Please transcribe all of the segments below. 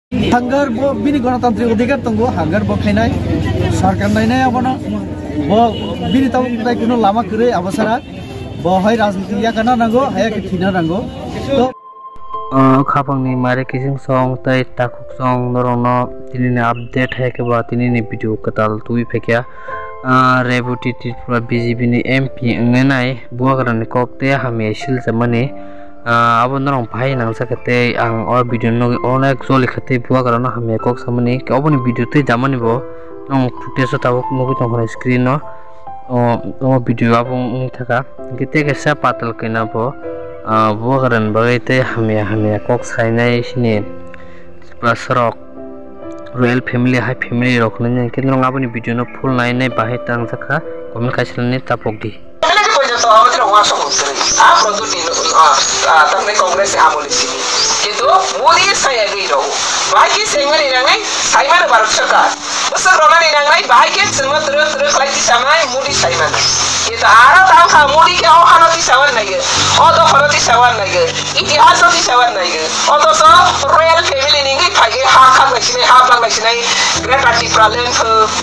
Hanggar bo bini gণতান্ত্রিক অধিকার তঙ্গ hunger bo khainai sarkar nainai abono bo bini taw tai kuno lama kre abasara bo hai rajniti ya kana nango haya ke thina nango to khapangni mare kising song tai takuk song norono tinini update hai ke ba tinini video katal tui phekya rebuti tripura BJP ni MP ngenai buagarani kokte hame sil jamani abo norong bhai nang sakate ang or video no onek joli khate buagarana hame kok samani ke oboni video te jamani bo nong footage tabok nugi tong screen no o video abong ni thaka gite ke sa patal kena bo buagaran bagaite hame kok sainai sini plus rock royal family high family rok nang ke norong aboni video no full nai bahai tang saka comment kaiselni tapok di tamne Congress amoli sini কিন্তু Modi saya giro baiki sengal irangai saiman Bharat Sarkar besar roman irangai baiki semua terus lagi samai modi saiman itu ara tahu kah modi ke oh hanati sawan lagi oh to hanati sawan lagi itihas hanati sawan lagi oh to so royal family ningi phage ha lang lagi sini great party problem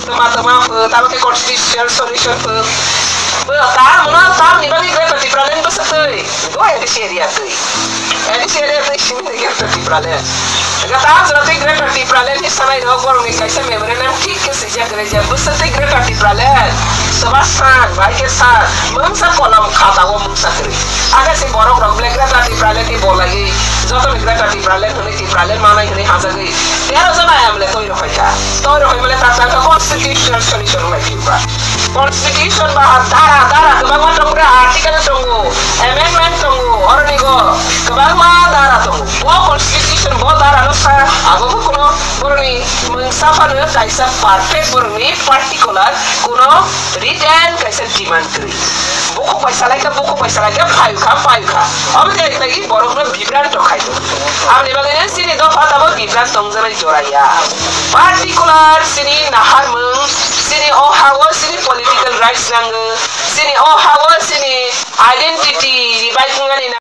teman-teman tahu ke constitutional solution tar ni bagi great party problem besar tu di area tu sini great party problem kata berarti great party problem ni sampai dua orang ni kaisa member nam ठीक के सजा करे जब बसते great party problem sebab sang baik ke sang mengsa kolam खाता वो mengsa करे agar si borok orang black great party problem ni bola lagi जब great party problem होने की problem mana ini हासिल गई तेरा जना है हमले तो इरो हमले ताकत constitutional solution lagi pak constitution bahar dara kebangga tunggu artikel tunggu amendment tunggu orang nigo kebangga dara tunggu वो constitution बहुत dara nusa aku kuno burni mengsafa nusa kaisa perfect burni particular kuno written kaisa demand kiri buku paisa lagi payu ka अब देख लगी borok में विभ्रांत तो खाई अब निबंगन sini दो फाता वो विभ्रांत तंगजन जोराया particular sini nahar meng sini oh hawa sini political rights nang sini oh hawa sini identity di baik